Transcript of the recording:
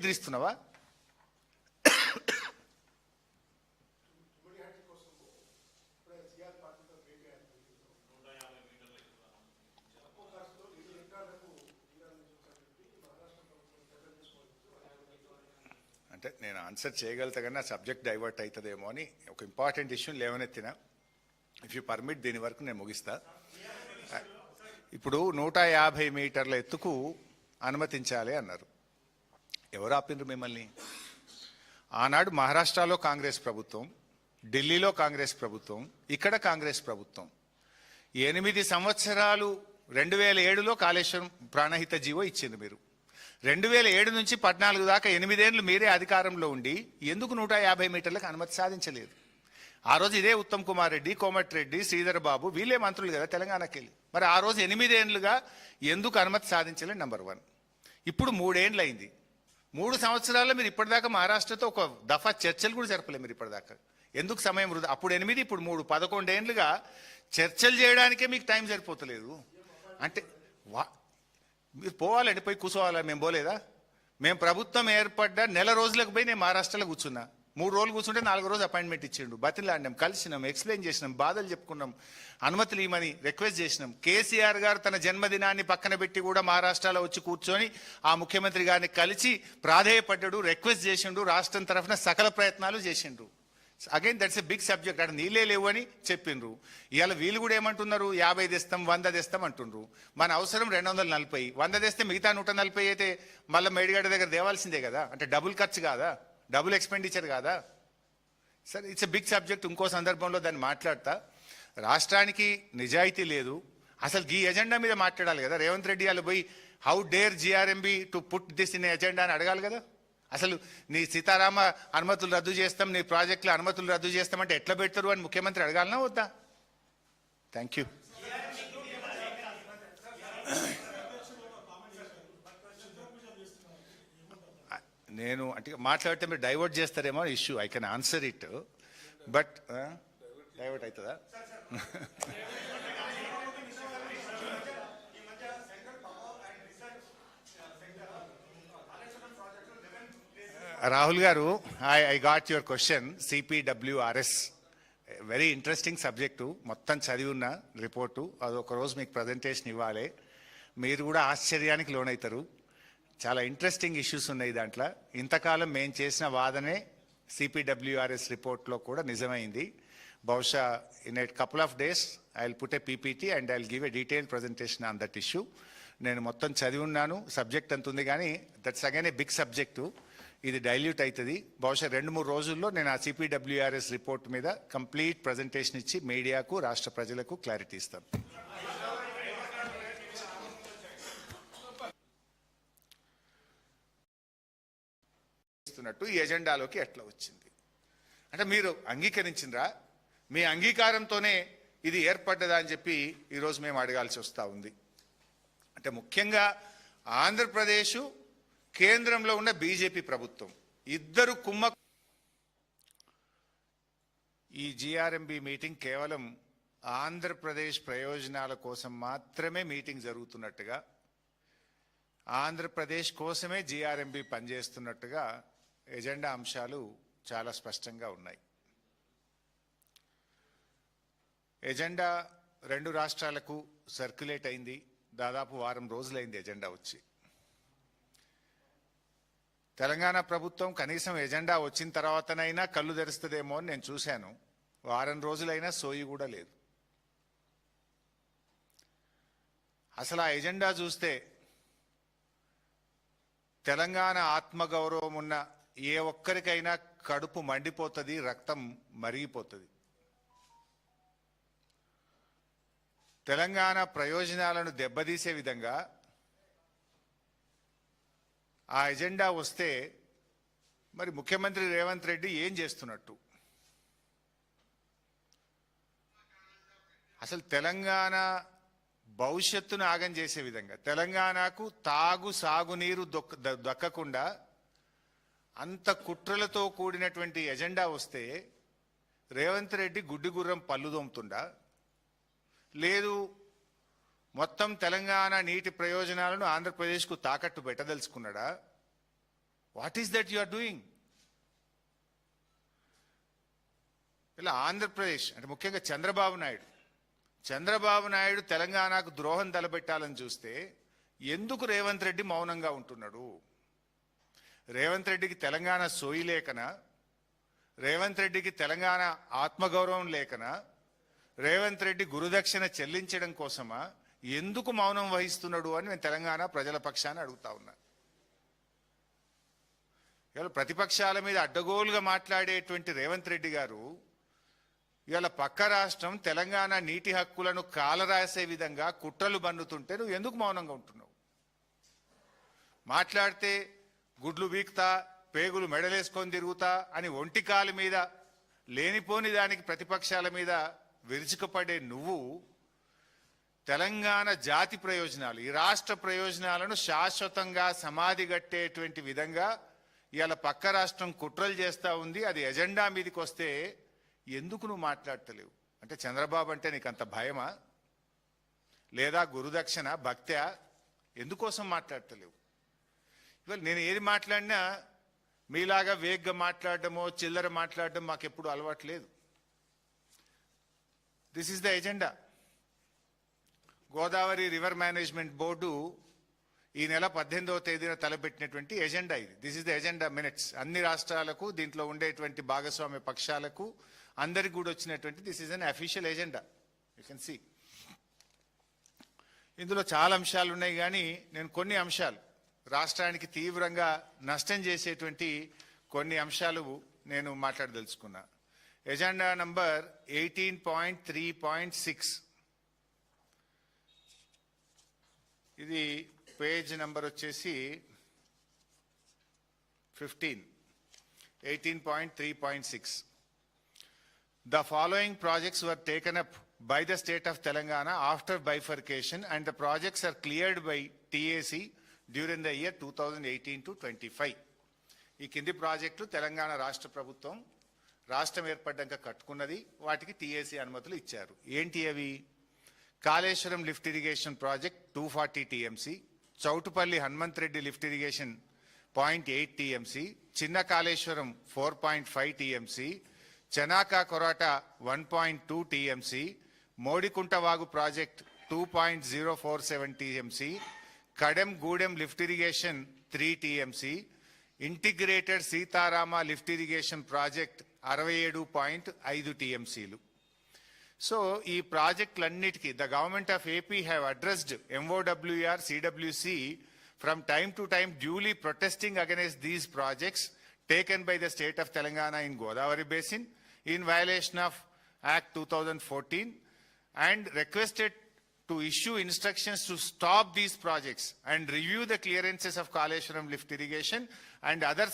ఎదిరిస్తున్నావా? అంటే నేను ఆన్సర్ చేయగలుగుతా కానీ నా సబ్జెక్ట్ డైవర్ట్ అవుతుందేమో అని ఒక ఇంపార్టెంట్ ఇష్యూ లేవనెత్తిన. ఇఫ్ యూ పర్మిట్ దీని వరకు నేను ముగిస్తా. ఇప్పుడు 150 మీటర్ల ఎత్తుకు అనుమతించాలి అన్నారు. ఎవరు ఆపిండ్రు మిమ్మల్ని? ఆనాడు మహారాష్ట్రలో కాంగ్రెస్ ప్రభుత్వం, ఢిల్లీలో కాంగ్రెస్ ప్రభుత్వం, ఇక్కడ కాంగ్రెస్ ప్రభుత్వం. 8 సంవత్సరాలు 2007లో కాళేశ్వరం ప్రాణహిత జీవో ఇచ్చింది మీరు. 2007 నుంచి 14 దాకా 8 ఏళ్ళు మీరే అధికారంలో ఉండి ఎందుకు 150 మీటర్లకు అనుమతి సాధించలేదు? ఆ రోజు ఇదే ఉత్తమ్ కుమార్ రెడ్డి, కోమటిరెడ్డి, శ్రీధర్ బాబు వీళ్ళే మంత్రులు కదా తెలంగాణకి వెళ్ళి. మరి ఆ రోజు 8 ఏళ్ళుగా ఎందుకు అనుమతి సాధించలేదు? నెంబర్ 1. ఇప్పుడు 3 ఏళ్ళు అయింది. 3 సంవత్సరాల్లో మీరు ఇప్పటిదాకా మహారాష్ట్రతో ఒక దఫా చర్చలు కూడా జరపలేదు మీరు ఇప్పటిదాకా. ఎందుకు సమయం వృధా? అప్పుడు 8, ఇప్పుడు 3, 11 ఏళ్ళుగా చర్చలు చేయడానికే మీకు టైం సరిపోతలేదు. అంటే మీరు పోవాలండి, పోయి కూర్చోవాలా? మేము పోలేదా? మేము ప్రభుత్వం ఏర్పడ్డ నెల రోజులకు పోయి నేను మహారాష్ట్రలో కూర్చున్నా. 3 రోజులు కూర్చుంటే 4 రోజు అపాయింట్మెంట్ ఇచ్చిండు. బతిలాడినాం, కలిసినాం, ఎక్స్ప్లెయిన్ చేసినాం, బాధలు చెప్పుకున్నాం, అనుమతులు ఇవ్వమని రిక్వెస్ట్ చేసినాం. కేసీఆర్ గారు తన జన్మదినాన్ని పక్కన పెట్టి కూడా మహారాష్ట్రలో వచ్చి కూర్చొని ఆ ముఖ్యమంత్రి గారిని కలిసి ప్రాధేయపడ్డాడు, రిక్వెస్ట్ చేసిండు, రాష్ట్రం తరఫున సకల ప్రయత్నాలు చేసిండు. Again that's a big subject. అక్కడ నీళ్ళే లేవు అని చెప్పిండ్రు. ఇవాళ వీళ్ళు కూడా ఏమంటున్నారు? 50 తెస్తాం, 100 తెస్తాం అంటుండ్రు. మన అవసరం 240. 100 తెస్తే మిగతా 140 అయితే మళ్ళీ మేడిగడ్డ దగ్గర దేవాల్సిందే కదా. అంటే డబుల్ ఖర్చు కాదా? డబుల్ ఎక్స్పెండిచర్ కాదా? సరే, ఇట్స్ ఎ బిగ్ సబ్జెక్ట్. ఇంకో సందర్భంలో దాన్ని మాట్లాడతా. రాష్ట్రానికి నిజాయితీ లేదు. అసలు ఈ ఎజెండా మీద మాట్లాడాలి కదా. రేవంత్ రెడ్డి వాళ్ళు పోయి how dare GRMB to put this in agenda అని అడగాలి కదా. అసలు నీ సీతారామ అనుమతులు రద్దు చేస్తాం, నీ ప్రాజెక్టుల అనుమతులు రద్దు చేస్తామంటే ఎట్లా పెడతారు అని ముఖ్యమంత్రి అడగాలనా వద్దా? Thank you. నేను అంటే మాట్లాడితే మీరు డైవర్ట్ చేస్తారేమో issue. I can answer it, but divert అవుతుందా? రాహుల్ గారు, I got your question. CPWRS very interesting subject. మొత్తం చదివి ఉన్న రిపోర్టు. అది ఒకరోజు మీకు ప్రజెంటేషన్ ఇవ్వాలి. మీరు కూడా ఆశ్చర్యానికి లోనవుతారు. చాలా ఇంట్రెస్టింగ్ ఇష్యూస్ ఉన్నాయి దాంట్లో. ఇంతకాలం మేము చేసిన వాదనే సిపిడబ్ల్యూఆర్ఎస్ రిపోర్ట్లో కూడా నిజమైంది. బహుశా in a couple of days I will put a PPT and I will give a detail presentation on that issue. నేను మొత్తం చదివి ఉన్నాను. సబ్జెక్ట్ అంత ఉంది కానీ that's again a big subject. ఇది డైల్యూట్ అవుతుంది. బహుశా 2-3 రోజుల్లో నేను ఆ సిపిడబ్ల్యూఆర్ఎస్ రిపోర్ట్ మీద కంప్లీట్ ప్రజెంటేషన్ ఇచ్చి మీడియాకు, రాష్ట్ర ప్రజలకు క్లారిటీ ఇస్తాను. ఈ ఎజెండాలోకి ఎట్లా వచ్చింది అంటే మీరు అంగీకరించిండ్రా? మీ అంగీకారంతోనే ఇది ఏర్పడ్డదా అని చెప్పి ఈరోజు మేము అడగాల్సి వస్తూ ఉంది. అంటే ముఖ్యంగా ఆంధ్రప్రదేశ్, కేంద్రంలో ఉన్న బీజేపీ ప్రభుత్వం ఇద్దరు ఈ జిఆర్ఎంబి మీటింగ్ కేవలం ఆంధ్రప్రదేశ్ ప్రయోజనాల కోసం మాత్రమే మీటింగ్ జరుగుతున్నట్టుగా, ఆంధ్రప్రదేశ్ కోసమే జిఆర్ఎంబి పనిచేస్తున్నట్టుగా ఎజెండా అంశాలు చాలా స్పష్టంగా ఉన్నాయి. ఎజెండా 2 రాష్ట్రాలకు సర్క్యులేట్ అయింది. దాదాపు వారం రోజులైంది ఎజెండా వచ్చి. తెలంగాణ ప్రభుత్వం కనీసం ఎజెండా వచ్చిన తర్వాతనైనా కళ్ళు తెరుస్తుందేమో అని నేను చూశాను. వారం రోజులైనా సోయి కూడా లేదు. అసలు ఆ ఎజెండా చూస్తే తెలంగాణ ఆత్మగౌరవం ఉన్న ఏ ఒక్కరికైనా కడుపు మండిపోతుంది, రక్తం మరిగిపోతుంది. తెలంగాణ ప్రయోజనాలను దెబ్బతీసే విధంగా ఆ ఎజెండా వస్తే మరి ముఖ్యమంత్రి రేవంత్ రెడ్డి ఏం చేస్తున్నట్టు? అసలు తెలంగాణ భవిష్యత్తును ఆగం చేసే విధంగా, తెలంగాణకు సాగునీరు దక్కకుండా అంత కుట్రలతో కూడినటువంటి ఎజెండా వస్తే రేవంత్ రెడ్డి గుడ్డి గుర్రం పళ్ళు దోముతుండా? లేదు మొత్తం తెలంగాణ నీటి ప్రయోజనాలను ఆంధ్రప్రదేశ్కు తాకట్టు పెట్టదలుచుకున్నాడా? What is that you are doing? ఇలా ఆంధ్రప్రదేశ్ అంటే ముఖ్యంగా చంద్రబాబు నాయుడు తెలంగాణకు ద్రోహం తలపెట్టాలని చూస్తే ఎందుకు రేవంత్ రెడ్డి మౌనంగా ఉంటున్నాడు? రేవంత్ రెడ్డికి తెలంగాణ సోయి లేకనా? రేవంత్ రెడ్డికి తెలంగాణ ఆత్మగౌరవం లేకనా? రేవంత్ రెడ్డి గురుదక్షిణ చెల్లించడం కోసమా? ఎందుకు మౌనం వహిస్తున్నాడు అని నేను తెలంగాణ ప్రజల పక్షాన్ని అడుగుతా ఉన్నా. ఇవాళ ప్రతిపక్షాల మీద అడ్డగోలుగా మాట్లాడేటువంటి రేవంత్ రెడ్డి గారు ఇవాళ పక్క రాష్ట్రం తెలంగాణ నీటి హక్కులను కాలరాసే విధంగా కుట్రలు బన్నుతుంటే నువ్వు ఎందుకు మౌనంగా ఉంటున్నావు? మాట్లాడితే గుడ్లు వీక్తా, పేగులు మెడలేసుకొని తిరుగుతా అని ఒంటికాలు మీద లేనిపోని దానికి ప్రతిపక్షాల మీద విరుచుకుపడే నువ్వు తెలంగాణ జాతి ప్రయోజనాలు, ఈ రాష్ట్ర ప్రయోజనాలను శాశ్వతంగా సమాధి కట్టేటువంటి విధంగా ఇవాళ పక్క రాష్ట్రం కుట్రలు చేస్తూ ఉంది. అది ఎజెండా మీదకి వస్తే ఎందుకు నువ్వు మాట్లాడతలేవు? అంటే చంద్రబాబు అంటే నీకు అంత భయమా? లేదా గురుదక్షిణ భక్త్యా? ఎందుకోసం మాట్లాడతలేవు? ఇవాళ నేను ఏది మాట్లాడినా మీలాగా వేగ్గా మాట్లాడటమో చిల్లర మాట్లాడడం మాకు ఎప్పుడు అలవాటు లేదు. This is the agenda. Godavari river management board ఈ నెల 18వ తేదీన తలపెట్టినటువంటి ఎజెండా ఇది. This is the agenda minutes. అన్ని రాష్ట్రాలకు, దీంట్లో ఉండేటువంటి భాగస్వామ్య పక్షాలకు అందరికి కూడా వచ్చినటువంటి this is unofficial agenda. You can see. ఇందులో చాలా అంశాలు ఉన్నాయి, కానీ నేను కొన్ని అంశాలు రాష్ట్రానికి తీవ్రంగా నష్టం చేసేటువంటి కొన్ని అంశాలు నేను మాట్లాడదలుచుకున్నా. ఎజెండా నంబర్ 18.3.6 ఇది పేజ్ నంబర్ వచ్చేసి 15. 18.3.6. The following projects were taken up by the state of Telangana after bifurcation, and the projects are cleared by TAC during the year 2018 to 25. ఈ కింది ప్రాజెక్టులు తెలంగాణ రాష్ట్ర ప్రభుత్వం రాష్ట్రం ఏర్పడ్డాక కట్టుకున్నది, వాటికి టీఏసీ అనుమతులు ఇచ్చారు. ఏంటి అవి? Kaleshwaram lift irrigation project 240 TMC, Choutupalli Hanumanth Reddy lift irrigation 0.8 TMC, Chinna Kaleshwaram 4.5 TMC, Chanaka Korata 1.2 TMC, Modikunta Vagu project 2.047 TMC, Kadem Gudem lift irrigation 3 TMC, integrated Sitarama lift irrigation project 67.5 టీఎంసీలు. సో ఈ ప్రాజెక్టులన్నిటికీ the government of AP have addressed MOWR, CWC from time to time duly protesting against these projects taken by the state of Telangana in Godavari Basin in violation of Act 2014 and requested to issue instructions to stop these projects and review the clearances of Kaleshwaram lift irrigation and other